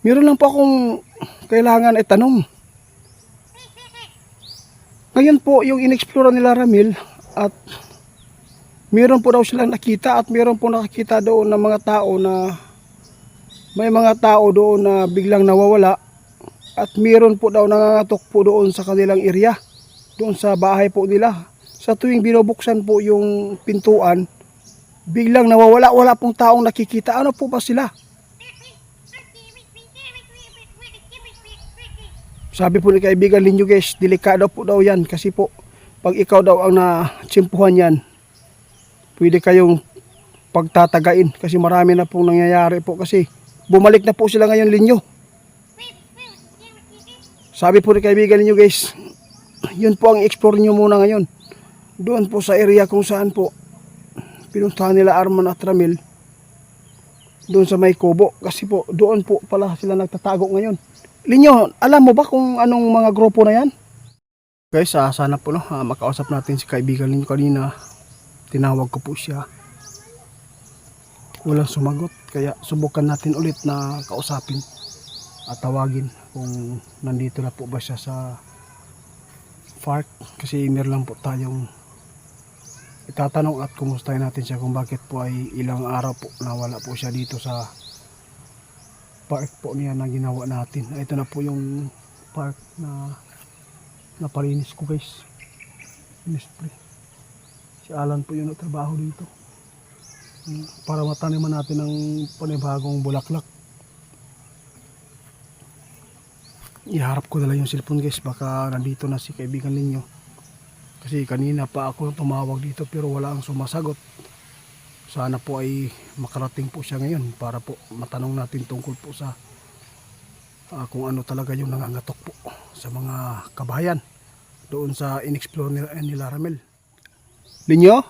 Meron lang po akong kailangan itanong. Ngayon po yung in-explore nila Ramil at meron po daw silang nakita at meron po nakakita doon ng mga tao na may mga tao doon na biglang nawawala at meron po daw nangangatok po doon sa kanilang area, doon sa bahay po nila. Sa tuwing binubuksan po yung pintuan, biglang nawawala, wala pong taong nakikita. Ano po ba sila? Sabi po ni kaibigan ninyo guys, delikado po daw yan kasi po pag ikaw daw ang natsimpuhan yan, pwede kayong pagtatagain kasi marami na pong nangyayari po kasi bumalik na po sila ngayon linyo. Sabi po ni kaibigan ninyo guys, yun po ang explore nyo muna ngayon. Doon po sa area kung saan po pinuntahan nila Arman at Ramil, doon sa may Kubo kasi po doon po pala sila nagtatago ngayon. Linyo, alam mo ba kung anong mga grupo na yan? Guys, sana po makausap natin si kaibigan ninyo kanina. Tinawag ko po siya. Walang sumagot. Kaya subukan natin ulit na kausapin at tawagin kung nandito na po ba siya sa park. Kasi meron lang po tayong itatanong at kumustahin natin siya kung bakit po ay ilang araw po nawala po siya dito sa park po niya na ginawa natin. Ito na po yung park na napalinis ko guys. Spray. Si Alan po yung trabaho dito para mataniman natin ng panibagong bulaklak. Iharap ko na lang yung cellphone guys, baka nandito na si kaibigan ninyo kasi kanina pa ako tumawag dito pero wala ang sumasagot. Sana po ay makarating po siya ngayon para po matanong natin tungkol po sa kung ano talaga yung nangangatok po sa mga kabayan doon sa in-explore nila Ramil. Linyo?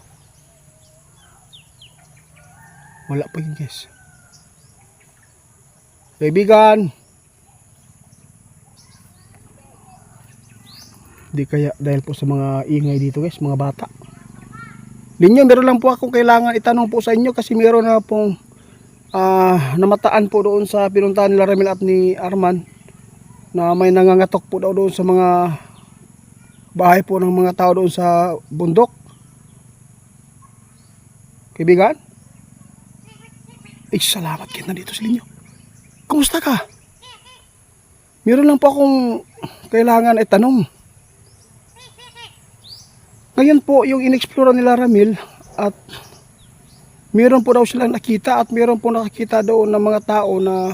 Wala pa yun guys. Kaibigan! Di kaya dahil po sa mga ingay dito guys, mga bata. Linyo, meron lang po akong kailangan itanong po sa inyo kasi meron na pong namataan po doon sa pinuntahan nila Ramil at ni Arman na may nangangatok po daw doon sa mga bahay po ng mga tao doon sa bundok. Kaibigan? Salamat kita na dito sa Linyo. Kumusta ka? Meron lang po akong kailangan itanong. Ngayon po yung in-explore nila Ramil at meron po daw silang nakita at meron po nakakita doon ng mga tao na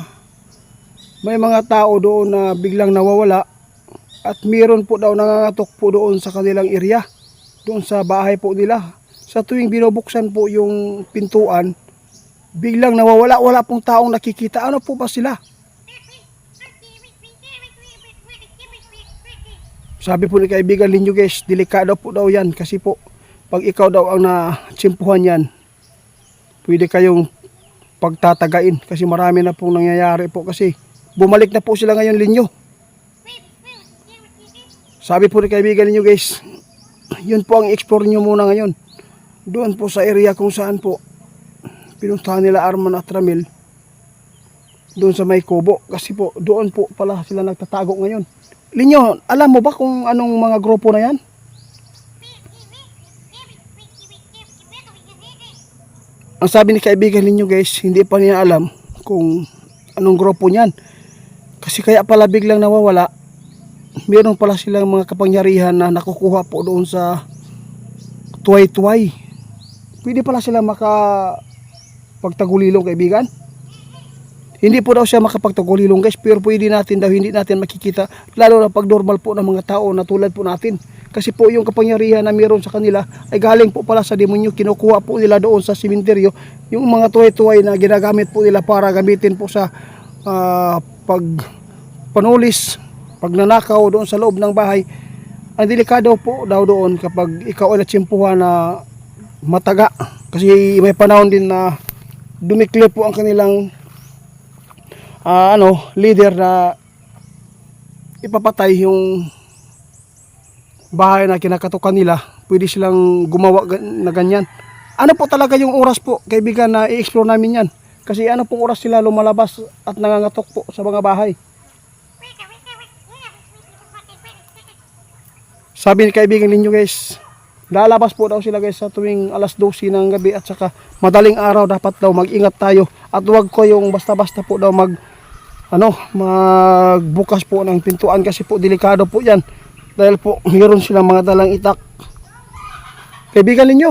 may mga tao doon na biglang nawawala at meron po daw nangangatok po doon sa kanilang area, doon sa bahay po nila. Sa tuwing binubuksan po yung pintuan, biglang nawawala, wala pong taong nakikita. Ano po ba sila? Sabi po ni kaibigan ninyo guys, delikado po daw yan kasi po pag ikaw daw ang natsimpuhan yan, pwede kayong pagtatagain kasi marami na pong nangyayari po kasi bumalik na po sila ngayon linyo. Sabi po ni kaibigan ninyo guys, yun po ang explore nyo muna ngayon. Doon po sa area kung saan po pinuntahan nila Arman at Ramil, doon sa may Kubo kasi po doon po pala sila nagtatago ngayon. Linyo, alam mo ba kung anong mga grupo na yan? Ang sabi ni kaibigan ninyo guys, hindi pa niya alam kung anong grupo niyan. Kasi kaya pala biglang nawawala, meron pala silang mga kapangyarihan na nakukuha po doon sa tuway-tuway. Pwede pala sila makapagtagulilong kaibigan. Hindi po daw siya makapagtagulilong guys, pero pwede natin daw, hindi natin makikita, lalo na pag normal po ng mga tao na tulad po natin. Kasi po yung kapangyarihan na meron sa kanila ay galing po pala sa demonyo, kinukuha po nila doon sa simenteryo, yung mga tuway-tuway na ginagamit po nila para gamitin po sa pagpanulis, pagnanakaw doon sa loob ng bahay. Ang delikado po daw doon kapag ikaw ay natsimpuhan na mataga. Kasi may panahon din na dumikli po ang kanilang leader na ipapatay yung bahay na kinakatukan nila. Pwede silang gumawa na ganyan. Ano po talaga yung oras po kaibigan na i-explore namin yan? Kasi ano pong oras sila lumalabas at nangangatok po sa mga bahay. Sabi ni kaibigan ninyo guys, lalabas po daw sila guys sa tuwing alas 12 ng gabi at saka madaling araw dapat daw mag-ingat tayo at huwag ko yung basta-basta po daw magbukas po ng pintuan kasi po delikado po yan dahil po mayroon silang mga dalang itak. Kaibigan ninyo,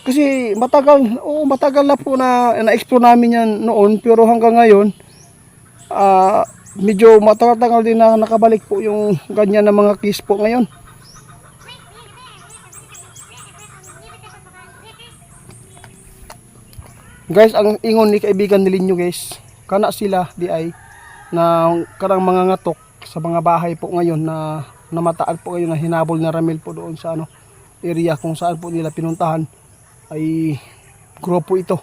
kasi matagal na po na-explore namin yan noon pero hanggang ngayon medyo matagal din na nakabalik po yung ganyan na mga case po ngayon. Guys, ang ingon ni kaibigan nilinyo guys, kana sila di ay na karang mga ngatok sa mga bahay po ngayon na namataan po ngayon na hinabol na ramil po doon sa area kung saan po nila pinuntahan ay grupo ito,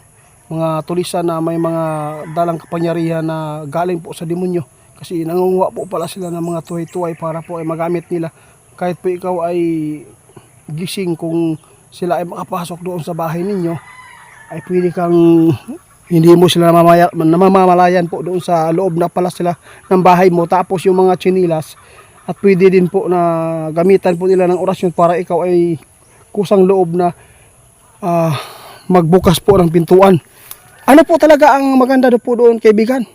mga tulisan na may mga dalang kapangyarihan na galing po sa demonyo. Kasi nangunguha po pala sila ng mga tuway-tuway para po ay magamit nila. Kahit po ikaw ay gising kung sila ay makapasok doon sa bahay ninyo, ay pwede kang hindi mo sila namamalayan po doon sa loob na pala sila ng bahay mo. Tapos yung mga tsinilas at pwede din po na gamitan po nila ng orasyon para ikaw ay kusang loob na magbukas po ng pintuan. Ano po talaga ang maganda po doon kaibigan?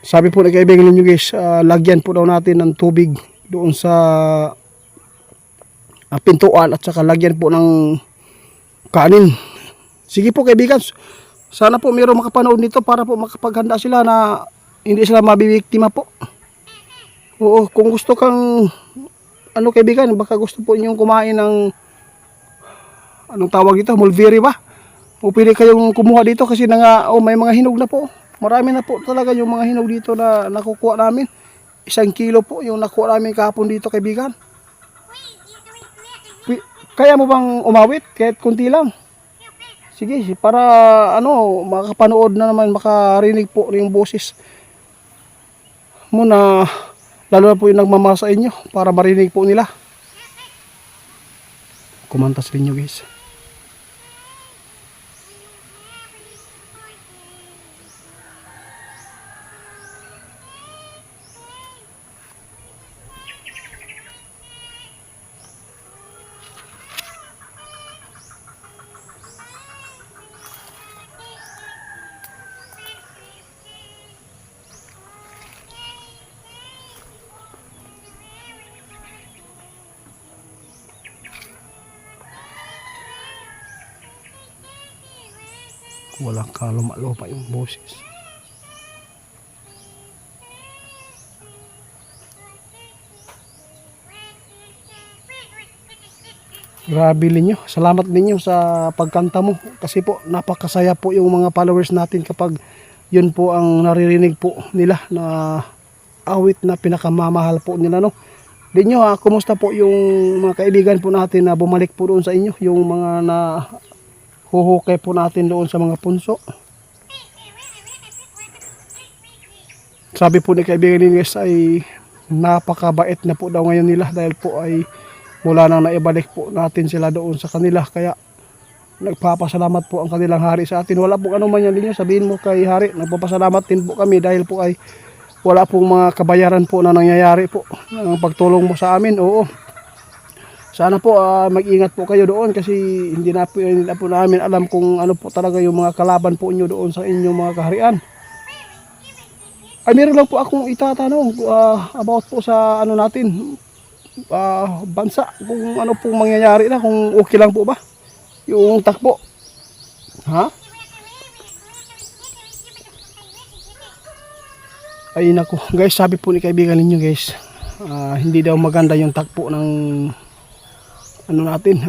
Sabi po ng kaibigan ninyo guys, lagyan po daw natin ng tubig doon sa pintuan at saka lagyan po ng kanin. Sige po kaibigan, sana po mayroong makapanood nito para po makapaghanda sila na hindi sila mabibiktima po. Oo, kung gusto kang kaibigan, baka gusto po ninyong kumain ng anong tawag dito, mulberry ba? O pwede kayong kumuha dito kasi may mga hinog na po. Marami na po talaga yung mga hinog dito na nakukuha namin. 1 kilo po yung nakuha namin kahapon dito kaibigan. Kaya mo bang umawit kahit kunti lang? Sige, para makapanood na naman, makarinig po yung boses muna, lalo na po yung nagmamasa inyo para marinig po nila. Kumantas rin nyo guys. Walang kaluma-luma yung boses. Grabe ninyo. Salamat ninyo sa pagkanta mo. Kasi po napakasaya po yung mga followers natin kapag yun po ang naririnig po nila na awit na pinakamamahal po nila Dinyo kumusta po yung mga kaibigan po natin na bumalik po doon sa inyo, yung mga na huhukay po natin doon sa mga punso. Sabi po ni kaibigan ni guys ay napakabait na po daw ngayon nila dahil po ay mula nang naibalik po natin sila doon sa kanila. Kaya nagpapasalamat po ang kanilang hari sa atin. Wala pong anuman yan ninyo. Sabihin mo kay hari, nagpapasalamat din po kami dahil po ay wala pong mga kabayaran po na nangyayari po ng pagtulong mo sa amin. Oo. Sana po mag-ingat po kayo doon kasi hindi na po namin alam kung ano po talaga yung mga kalaban po inyo doon sa inyong mga kaharian. Ay meron lang po akong itatanong about po sa natin bansa, kung ano pong mangyayari na, kung okay lang po ba yung takbo. Ha? Ay nako guys, sabi po ni kaibigan ninyo guys, hindi daw maganda yung takbo ng natin,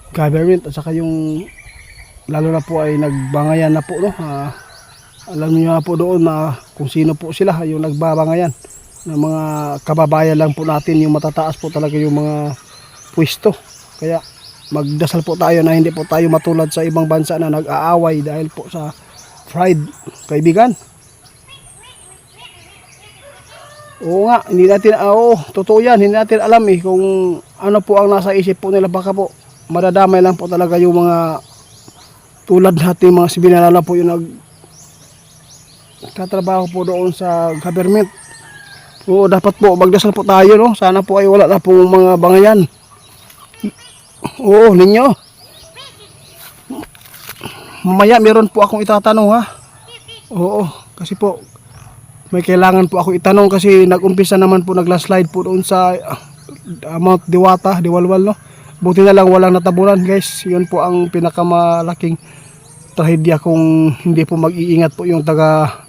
government at saka yung lalo na po ay nagbangayan na po alam niyo na po doon na kung sino po sila yung nagbabangayan na mga kababayan lang po natin, yung matataas po talaga yung mga pwesto. Kaya magdasal po tayo na hindi po tayo matulad sa ibang bansa na nag-aaway dahil po sa pride kaibigan. Oo nga, hindi natin, totoo yan, hindi natin alam kung ano po ang nasa isip po nila. Baka po, madadamay lang po talaga yung mga tulad natin mga sibilyan po yung nagtatrabaho po doon sa government. Oo, dapat po, magdasal po tayo, no? Sana po ay wala na po mga bangayan. Oo, ninyo. Mamaya meron po akong itatanong ha. Oo, kasi po, may kailangan po ako itanong kasi nag-umpisa naman po nagla-slide po doon sa Mount Diwata, Diwalwal, no. Buti na lang walang natabunan, guys. 'Yun po ang pinakamalaking trahedya kung hindi po mag-iingat po yung taga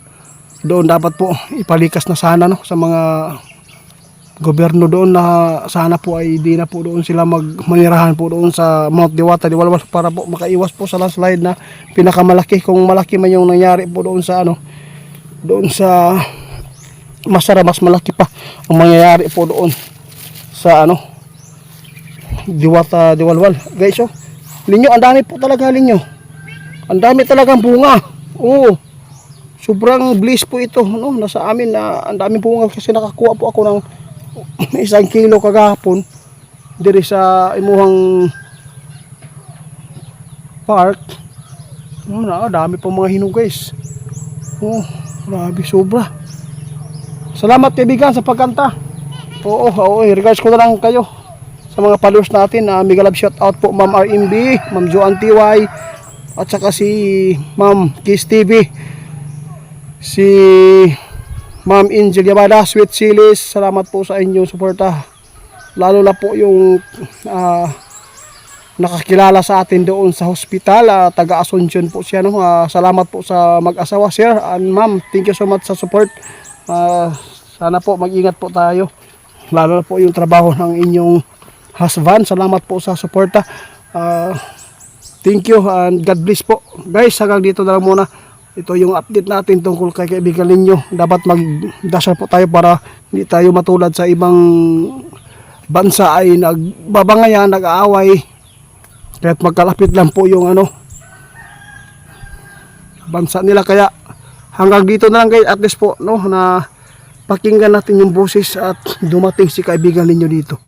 doon. Dapat po ipalikas na sana, no, sa mga gobyerno doon na sana po ay di na po doon sila manirahan po doon sa Mount Diwata, Diwalwal para po makaiwas po sa landslide na pinakamalaki, kung malaki man yung nangyari po doon sa doon sa Masara, mas malaki pa ang mangyayari po doon sa Diwata, Diwalwal, guys. Linyo, ang dami po talaga, linyo, ang dami talagang bunga. Oo, sobrang bliss po ito, no? Nasa amin na ang dami bunga kasi nakakuha po ako ng 1 kilo kagahapon diri sa imuhang park. Dami po mga hinog, guys. Grabe, sobra. Salamat kaibigan sa pagkanta. Oo, regards ko na lang kayo sa mga followers natin. Mega love shout out po Ma'am RMB, Ma'am Joan TY, at saka si Ma'am Kiss TV, si Ma'am Angel Yabada, Sweet Silis. Salamat po sa inyong suporta. Lalo na po yung nakakilala sa atin doon sa hospital, taga Asuncion po siya, no? Salamat po sa mag-asawa, sir and ma'am, thank you so much sa support. Sana po mag-ingat po tayo, lalo na po yung trabaho ng inyong husband. Salamat po sa suporta. Thank you and God bless po, guys. Hanggang dito na lang muna. Ito yung update natin tungkol kay kaibigan ninyo. Dapat magdasal po tayo para hindi tayo matulad sa ibang bansa ay nagbabangayan, nag-aaway. Kahit magkalapit lang po yung bansa nila. Kaya hanggang dito na lang, guys. At least po, no, na pakinggan natin yung boses at dumating si kaibigan ninyo dito.